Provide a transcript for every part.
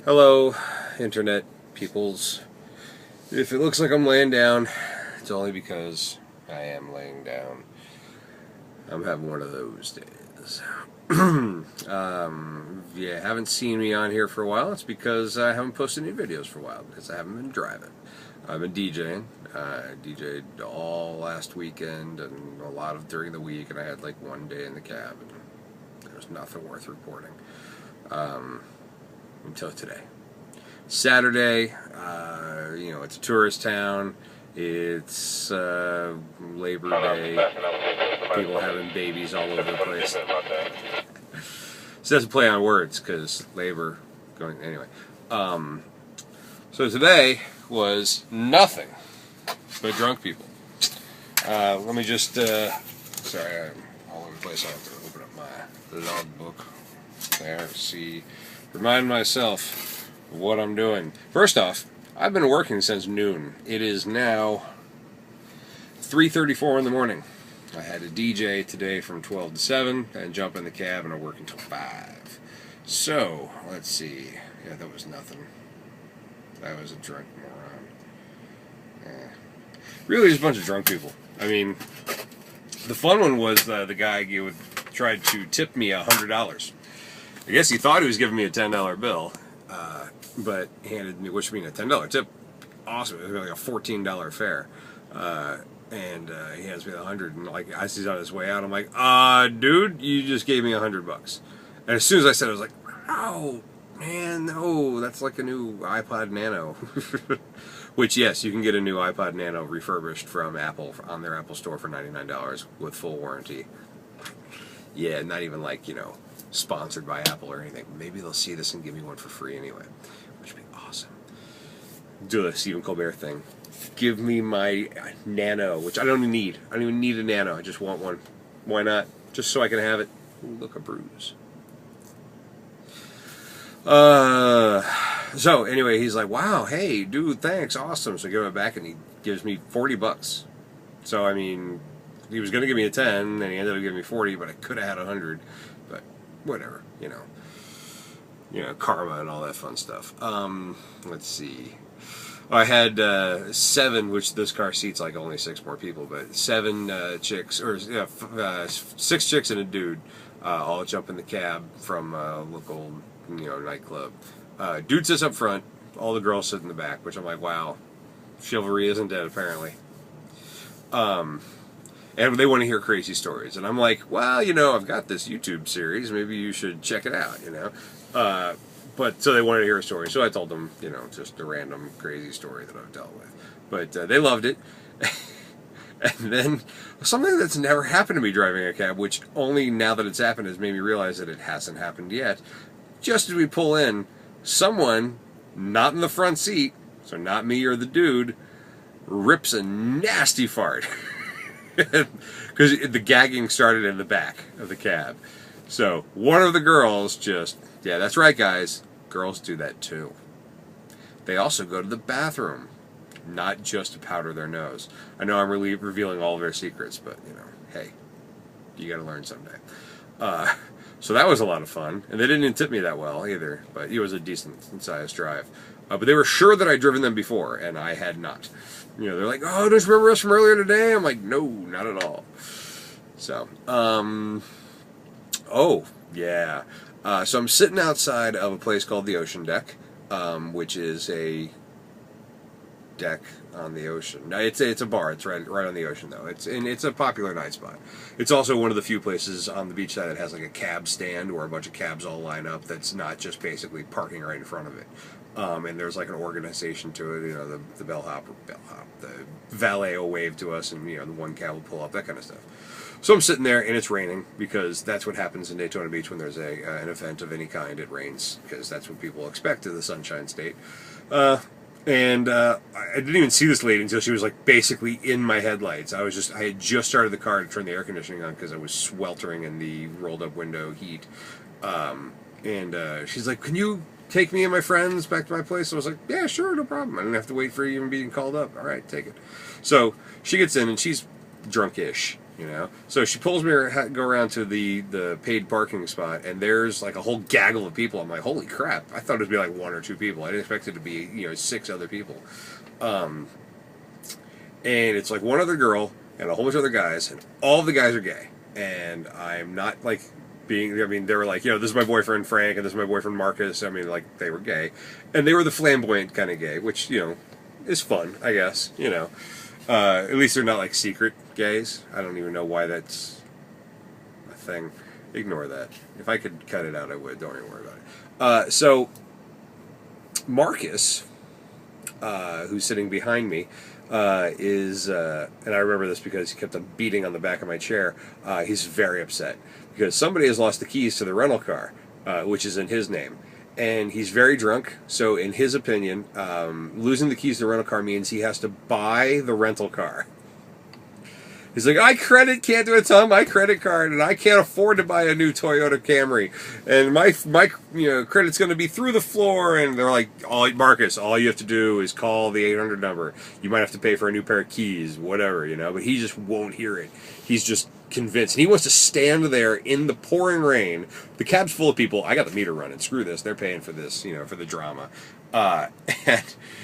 Hello, internet peoples. If it looks like I'm laying down, it's only because I am laying down. I'm having one of those days. Yeah, haven't seen me on here for a while. It's because I haven't posted any videos for a while because I haven't been driving. I've been DJing. I DJ'd all last weekend and a lot of during the week, and I had like one day in the cab, and there's nothing worth reporting until today. Saturday, it's a tourist town. It's Labor Day. People having babies all over the place. So that's a play on words because labor going anyway. So today was nothing but drunk people. Let me just sorry, I'm all over the place. I have to open up my logbook there. See, remind myself what I'm doing. First off, I've been working since noon. It is now 3:34 in the morning. I had a DJ today from 12 to 7 and jump in the cab and I work until 5. So, let's see. Yeah, that was nothing. That was a drunk moron. Really, just a bunch of drunk people. I mean, the fun one was the guy tried to tip me $100. I guess he thought he was giving me a $10 bill, but handed me, which means a $10 tip. Awesome. It was like a $14 fare. And he hands me the 100, and like as he's on his way out, I'm like, dude, you just gave me $100. And as soon as I said it, I was like, oh, man, no, that's like a new iPod Nano. Which, yes, you can get a new iPod Nano refurbished from Apple on their Apple Store for $99 with full warranty. Yeah, not even like, sponsored by Apple or anything. Maybe they'll see this and give me one for free anyway, which would be awesome. Do the Stephen Colbert thing. Give me my Nano, which I don't even need. I don't even need a Nano. I just want one. Why not? Just so I can have it. Ooh, look, a bruise. So anyway, he's like, wow, hey, dude, thanks, awesome. So I give it back, and he gives me $40. So, I mean, he was going to give me a 10, and he ended up giving me 40, but I could have had 100. But whatever, karma and all that fun stuff. Let's see. I had 7, which this car seats like only 6 more people, but 7 chicks, or 6 chicks and a dude, all jump in the cab from a local, nightclub. Dude sits up front, all the girls sit in the back, which I'm like, wow, chivalry isn't dead apparently. And they want to hear crazy stories, and I'm like, well, I've got this YouTube series, maybe you should check it out, But so they wanted to hear a story, so I told them, just a random crazy story that I've dealt with. But they loved it. And then something that's never happened to me driving a cab, which only now that it's happened has made me realize that it hasn't happened yet. Just as we pull in, someone, not in the front seat, so not me or the dude, rips a nasty fart. Because the gagging started in the back of the cab. So one of the girls yeah, that's right, guys. Girls do that too. They also go to the bathroom, not just to powder their nose. I know I'm really revealing all of their secrets, but, hey, you gotta learn someday. So that was a lot of fun. And they didn't tip me that well either, but it was a decent-sized drive. But they were sure that I'd driven them before, and I had not. They're like, oh, don't you remember us from earlier today? I'm like, no, not at all. So, oh, yeah. So I'm sitting outside of a place called the Ocean Deck, which is a deck on the ocean. Now, it's a bar. It's right on the ocean, though. It's a popular night spot. It's also one of the few places on the beach side that has like a cab stand where a bunch of cabs all line up. That's not just basically parking right in front of it. And there's like an organization to it. The bellhop, the valet will wave to us, and the one cab will pull up, that kind of stuff. So I'm sitting there, and it's raining, because that's what happens in Daytona Beach when there's an event of any kind. It rains, because that's what people expect in the Sunshine State. I didn't even see this lady until she was like basically in my headlights. I had just started the car to turn the air conditioning on because I was sweltering in the rolled up window heat. She's like, can you take me and my friends back to my place? So I was like, yeah, sure, no problem. I didn't have to wait for you even being called up. All right, take it. So she gets in, and she's drunk-ish. You know, so she pulls me go around to the paid parking spot, and there's like a whole gaggle of people. I'm like, holy crap! I thought it'd be like 1 or 2 people. I didn't expect it to be 6 other people. And it's like one other girl and a whole bunch of other guys, and all of the guys are gay. And I'm not like being. I mean, they were like, this is my boyfriend Frank, and this is my boyfriend Marcus. I mean, like they were gay, and they were the flamboyant kind of gay, which is fun, I guess. At least they're not like secret gays. I don't even know why that's a thing. Ignore that. If I could cut it out, I would. Don't even worry about it. So Marcus, who's sitting behind me, is, and I remember this because he kept on beating on the back of my chair. He's very upset because somebody has lost the keys to the rental car, which is in his name. And he's very drunk, so in his opinion, losing the keys to the rental car means he has to buy the rental car. He's like, can't do it, Tom, my credit card, and I can't afford to buy a new Toyota Camry, and my credit's going to be through the floor. And they're like, Marcus, all you have to do is call the 800 number. You might have to pay for a new pair of keys, whatever, But he just won't hear it. He's just convinced. And he wants to stand there in the pouring rain. The cab's full of people. I got the meter running. Screw this. They're paying for this, for the drama. And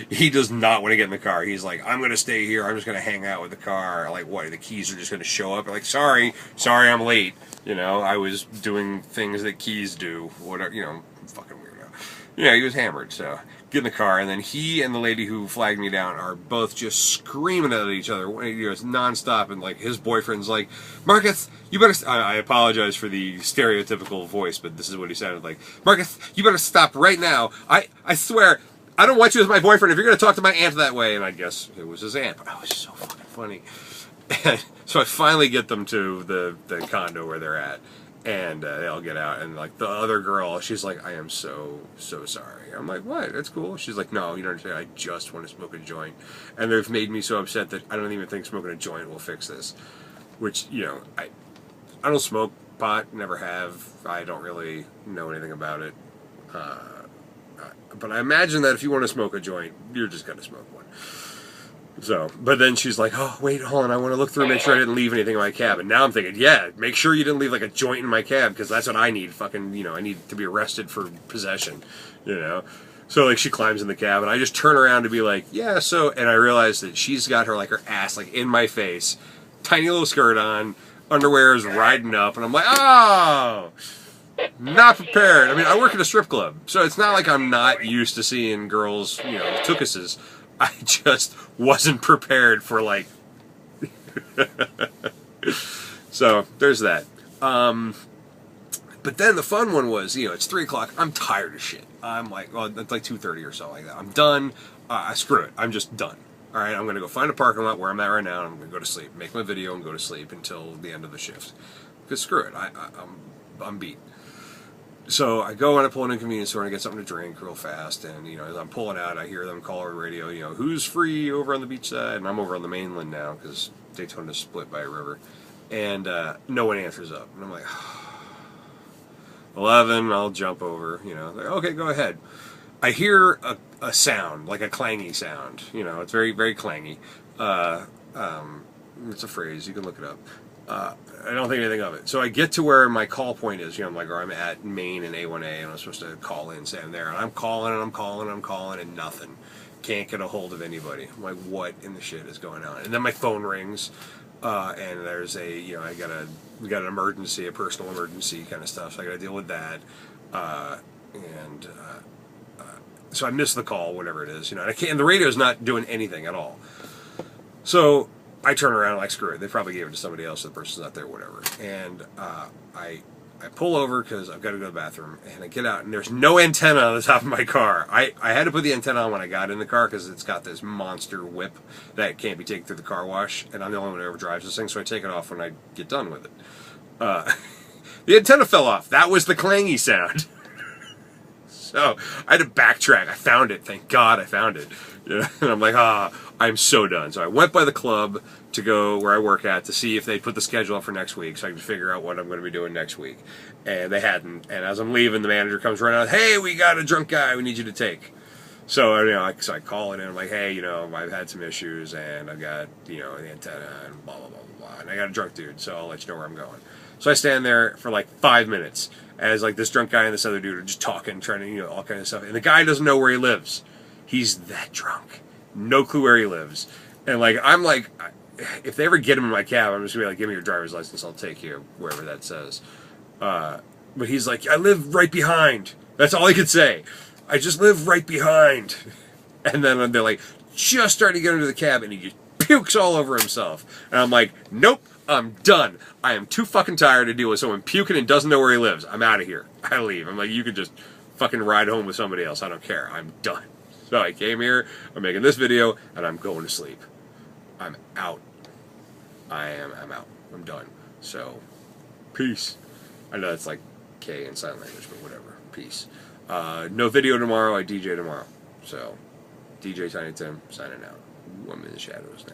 he does not want to get in the car. He's like, I'm going to stay here. I'm just going to hang out with the car. Like, what? The keys are just going to show up? Like, sorry, I'm late. I was doing things that keys do. Whatever, fucking weirdo. He was hammered, so get in the car, and then he and the lady who flagged me down are both just screaming at each other, it's nonstop, and like his boyfriend's like, Marcus, you better. I apologize for the stereotypical voice, but this is what he sounded like. Marcus, you better stop right now. I swear, I don't want you as my boyfriend if you're going to talk to my aunt that way. And I guess it was his aunt, but I was so fucking funny. And so I finally get them to the condo where they're at. And they all get out, and like the other girl, she's like, I am so sorry. I'm like, what? That's cool. She's like, no, you don't understand. I just want to smoke a joint. And they've made me so upset that I don't even think smoking a joint will fix this. Which, I don't smoke pot, never have. I don't really know anything about it. But I imagine that if you want to smoke a joint, you're just going to smoke one. So, but then she's like, oh, wait, hold on, I want to look through and make sure I didn't leave anything in my cab. And now I'm thinking, yeah, make sure you didn't leave like a joint in my cab, because that's what I need. Fucking, I need to be arrested for possession, So, like, she climbs in the cab, and I just turn around to be like, yeah, so, and I realize that she's got her ass, in my face, tiny little skirt on, underwear is riding up, and I'm like, oh, not prepared. I mean, I work at a strip club, so it's not like I'm not used to seeing girls, tookuses. I just wasn't prepared for so there's that. But then the fun one was, it's 3 o'clock. I'm tired of shit. I'm like, well, it's like 2:30 or so like that. I'm done. Screw it. I'm just done. All right, I'm gonna go find a parking lot where I'm at right now, and I'm gonna go to sleep, make my video, and go to sleep until the end of the shift. Because screw it. I'm beat. So I go and I pull in a convenience store and I get something to drink real fast, and as I'm pulling out, I hear them call over the radio, who's free over on the beach side, and I'm over on the mainland now because Daytona's split by a river, and no one answers up, and I'm like, 11, I'll jump over, like, okay, go ahead. I hear a sound, like a clangy sound, it's very, very clangy. It's a phrase, you can look it up. I don't think anything of it. So I get to where my call point is, I'm at Maine and A1A, and I'm supposed to call in, say I'm there, and I'm calling, and nothing. Can't get a hold of anybody. I'm like, what in the shit is going on? And then my phone rings, and there's we got an emergency, a personal emergency kind of stuff, so I got to deal with that, so I missed the call, whatever it is, and the radio's not doing anything at all. So I turn around like, screw it. They probably gave it to somebody else. So the person's not there, whatever. And I pull over because I've got to go to the bathroom. And I get out, and there's no antenna on the top of my car. I had to put the antenna on when I got in the car because it's got this monster whip that can't be taken through the car wash. And I'm the only one who ever drives this thing, so I take it off when I get done with it. The antenna fell off. That was the clangy sound. So I had to backtrack. I found it. Thank God I found it. And I'm like, I'm so done. So I went by the club to go where I work at to see if they'd put the schedule up for next week so I could figure out what I'm going to be doing next week. And they hadn't. And as I'm leaving, the manager comes running out, hey, we got a drunk guy we need you to take. So, you know, so I call it in. I'm like, hey, you know, I've had some issues, and I've got, you know, the antenna, and blah, blah, blah, blah, blah. And I got a drunk dude, so I'll let you know where I'm going. So I stand there for like 5 minutes as like this drunk guy and this other dude are just talking, trying to, you know, all kind of stuff. And the guy doesn't know where he lives. He's that drunk. No clue where he lives. And like, I'm like, if they ever get him in my cab, I'm just gonna be like, give me your driver's license, I'll take you wherever that says. But he's like, I live right behind. That's all he could say. I just live right behind. And then they're like, just starting to get into the cab, and he just pukes all over himself. And I'm like, nope, I'm done. I am too fucking tired to deal with someone puking and doesn't know where he lives. I'm out of here. I leave. I'm like, you could just fucking ride home with somebody else. I don't care. I'm done. So I came here, I'm making this video, and I'm going to sleep. I'm out. I'm out. I'm done. So, peace. I know that's like K in sign language, but whatever. Peace. No video tomorrow. I DJ tomorrow. So, DJ Tiny Tim signing out. Ooh, I'm in the shadows now.